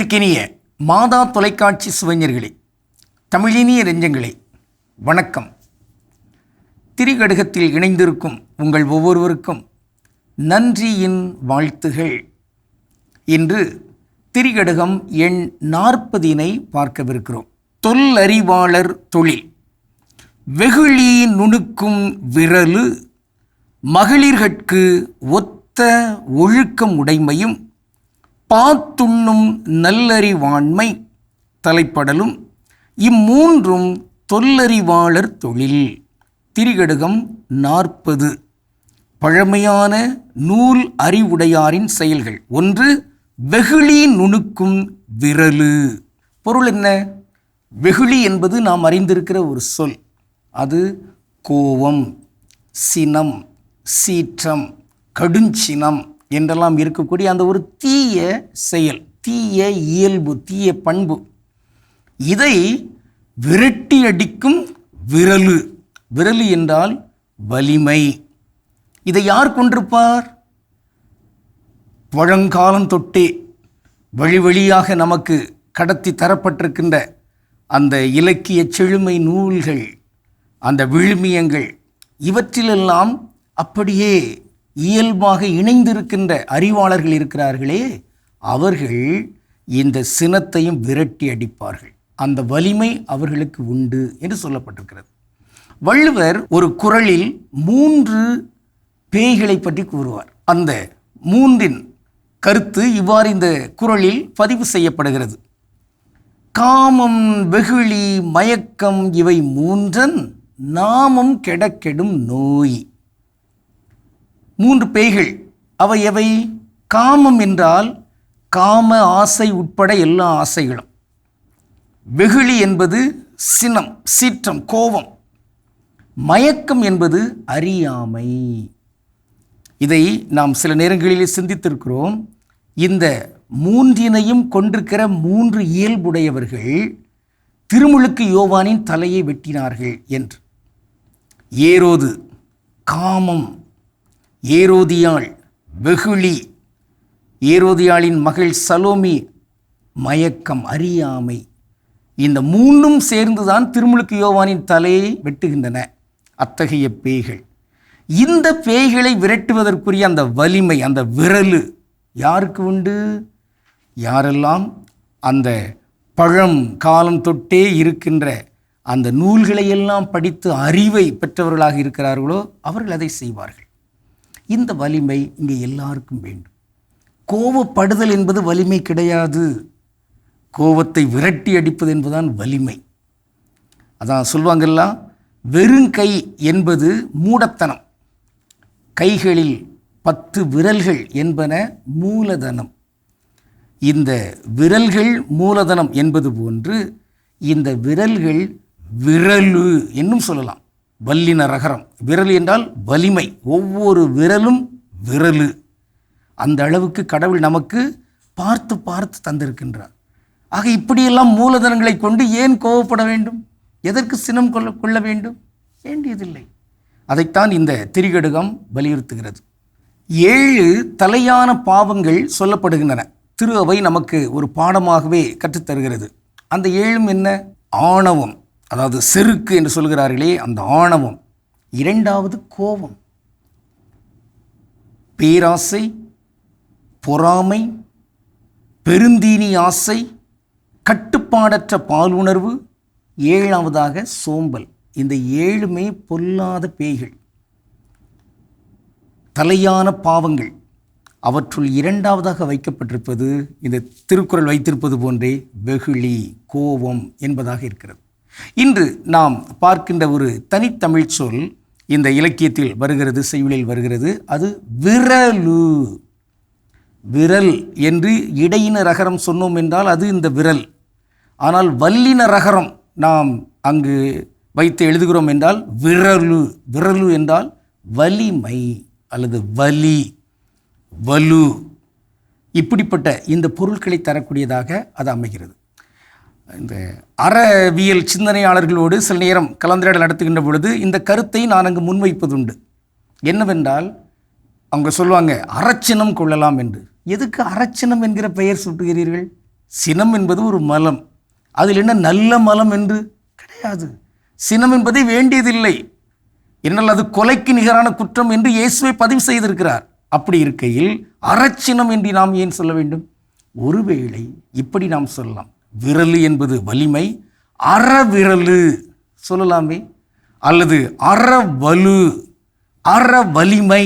நெஞ்சிற்கினிய மாதா தொலைக்காட்சி சுவைஞர்களே, தமிழினிய நெஞ்சங்களே, வணக்கம். திரிகடுகத்தில் இணைந்திருக்கும் உங்கள் ஒவ்வொருவருக்கும் நன்றியின் வாழ்த்துகள். இன்று திரிகடுகம் எண் 40 பார்க்கவிருக்கிறோம். தொல்லறிவாளர் தொழில். வெகுளி நுணுக்கும் விரலு மகளிர்கட்கு ஒத்த ஒழுக்கம் உடைமையும் பாத்துண்ணும் நல்லறிவாண்மை தலைப்படலும் இம்மூன்றும் தொல்லறிவாளர் தொழில். திரிகடுகம் 40. பழமையான நூல் அறிவுடையாரின் செயல்கள். 1. வெகுளி நுணுக்கும் விரலு. பொருள் என்ன? வெகுளி என்பது நாம் அறிந்திருக்கிற ஒரு சொல். அது கோபம், சினம், சீற்றம், கடுஞ்சினம் என்றெல்லாம் இருக்கக்கூடிய அந்த ஒரு தீய செயல், தீய இயல்பு, தீய பண்பு. இதை விரட்டி அடிக்கும் விரலு. விரலு என்றால் வலிமை. இதை யார் கொண்டிருப்பார்? பழங்காலம் தொட்டே வழி வழியாக நமக்கு கடத்தி தரப்பட்டிருக்கின்ற அந்த இலக்கிய செழுமை நூல்கள், அந்த விழுமியங்கள், இவற்றிலெல்லாம் அப்படியே இயல்பாக இணைந்திருக்கின்ற அறிவாளர்கள் இருக்கிறார்களே, அவர்கள் இந்த சினத்தையும் விரட்டி அடிப்பார்கள். அந்த வலிமை அவர்களுக்கு உண்டு என்று சொல்லப்பட்டிருக்கிறது. வள்ளுவர் ஒரு குறளில் 3 பேய்களை பற்றி கூறுவார். அந்த 3 கருத்து இவ்வாறு இந்த குறளில் பதிவு செய்யப்படுகிறது. காமம், வெகுளி, மயக்கம் இவை 3 நாமம் கெடக்கெடும் நோய். 3 பேய்கள். அவை எவை? காமம் என்றால் காம ஆசை உட்பட எல்லா ஆசைகளும். வெகுளி என்பது சினம், சீற்றம், கோபம். மயக்கம் என்பது அறியாமை. இதை நாம் சில நேரங்களிலே சிந்தித்திருக்கிறோம். இந்த 3 கொண்டிருக்கிற 3 இயல்புடையவர்கள் திருமுழுக்கு யோவானின் தலையை வெட்டினார்கள் என்று. ஏரோது காமம், ஏரோதியாள் வெகுளி, ஏரோதியாளின் மகள் சலோமி மயக்கம், அறியாமை. இந்த 3 சேர்ந்துதான் திருமுழுக்கு யோவானின் தலையை வெட்டுகின்றன. அத்தகைய பேய்கள். இந்த பேய்களை விரட்டுவதற்குரிய அந்த வலிமை, அந்த விரலு யாருக்கு உண்டு? யாரெல்லாம் அந்த பழம் காலம் தொட்டே இருக்கின்ற அந்த நூல்களையெல்லாம் படித்து அறிவை பெற்றவர்களாக இருக்கிறார்களோ அவர்கள் அதை செய்வார்கள். இந்த வலிமை இங்கே எல்லாருக்கும் வேண்டும். கோபப்படுதல் என்பது வலிமை கிடையாது. கோபத்தை விரட்டி அடிப்பது என்பதுதான் வலிமை. அதான் சொல்வாங்கெல்லாம், வெறுங்கை என்பது மூடத்தனம், கைகளில் 10 விரல்கள் என்பன மூலதனம். இந்த விரல்கள் மூலதனம் என்பது போன்று இந்த விரல்கள் விரலு என்னும் சொல்லலாம். வல்லின ரகரம். விரல் என்றால் வலிமை. ஒவ்வொரு விரலும் விரலு. அந்த அளவுக்கு கடவுள் நமக்கு பார்த்து பார்த்து தந்திருக்கின்றார். ஆக இப்படியெல்லாம் மூலதனங்களை கொண்டு ஏன் கோபப்பட வேண்டும்? எதற்கு சினம் கொள்ள வேண்டும்? வேண்டியதில்லை. அதைத்தான் இந்த திரிகடுகம் வலியுறுத்துகிறது. 7 தலையான பாவங்கள் சொல்லப்படுகின்றன. திரு அவை நமக்கு ஒரு பாடமாகவே கற்றுத்தருகிறது. அந்த 7 என்ன? ஆணவம், அதாவது செருக்கு என்று சொல்கிறார்களே அந்த ஆணவம். 2வது கோபம், பேராசை, பொறாமை, பெருந்தீனி ஆசை, கட்டுப்பாடற்ற பாலுணர்வு, 7வதாக சோம்பல். இந்த 7 பொல்லாத பேய்கள், தலையான பாவங்கள். அவற்றுள் 2வதாக வைக்கப்பட்டிருப்பது இந்த திருக்குறள் வைத்திருப்பது போன்றே வெகுளி, கோபம் என்பதாக இருக்கிறது. இன்று நாம் பார்க்கின்ற ஒரு தனித்தமிழ் சொல் இந்த இலக்கியத்தில் வருகிறது, செய்யுளில் வருகிறது. அது விரலு. விரல் என்று இடையின ரகரம் சொன்னோம் என்றால் அது இந்த விரல். ஆனால் வல்லின ரகரம் நாம் அங்கு வைத்து எழுதுகிறோம் என்றால் விரலு. விரலு என்றால் வலிமை அல்லது வலி, வலு. இப்படிப்பட்ட இந்த பொருட்களை தரக்கூடியதாக அது அமைகிறது. இந்த அறவியல் சிந்தனையாளர்களோடு சில நேரம் கலந்துரையாடல் நடத்துகின்ற பொழுது இந்த கருத்தை நான் அங்கு முன்வைப்பதுண்டு. என்னவென்றால் அவங்க சொல்லுவாங்க, அறச்சினம் கொள்ளலாம் என்று. எதுக்கு அறச்சினம் என்கிற பெயர் சூட்டுகிறீர்கள்? சினம் என்பது ஒரு மலம். அதில் என்ன நல்ல மலம் என்று கிடையாது. சினம் என்பதை வேண்டியதில்லை. என்னால் அது கொலைக்கு நிகரான குற்றம் என்று இயேசுவை பதிவு செய்திருக்கிறார். அப்படி இருக்கையில் அறச்சினம் என்று நாம் ஏன் சொல்ல வேண்டும்? ஒருவேளை இப்படி நாம் சொல்லலாம், விரலு என்பது வலிமை, அறவிரலு சொல்லலாமே, அல்லது அறவலு, அற வலிமை,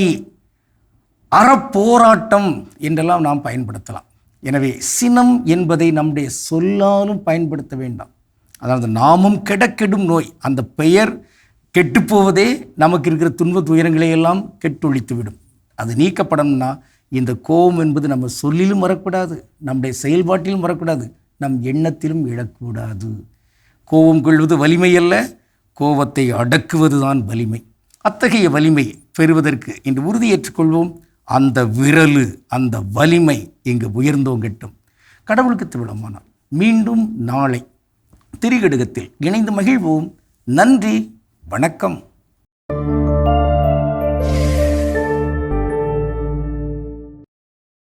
அறப்போராட்டம் என்றெல்லாம் நாம் பயன்படுத்தலாம். எனவே சினம் என்பதை நம்முடைய சொல்லாலும் பயன்படுத்த வேண்டாம். அதாவது நாமும் கெடும் நோய், அந்த பெயர் கெட்டுப்போவதே நமக்கு இருக்கிற துன்ப துயரங்களை எல்லாம் கெட்டொழித்து விடும். அது நீக்கப்படணும்னா இந்த கோபம் என்பது நம்ம சொல்லிலும் வரக்கூடாது, நம்முடைய செயல்பாட்டிலும் வரக்கூடாது, நம் எண்ணத்திலும் இழக்கூடாது. கோபம் கொள்வது வலிமை அல்ல, கோபத்தை அடக்குவது தான் வலிமை. அத்தகைய வலிமை பெறுவதற்கு இன்று உறுதியேற்றுக்கொள்வோம். அந்த விரலு, அந்த வலிமை இங்கு உயர்ந்தோங்கட்டும். கடவுளுக்கு திருவிழமானால் மீண்டும் நாளை திரிகடுகத்தில் இணைந்து மகிழ்வோம். நன்றி, வணக்கம்.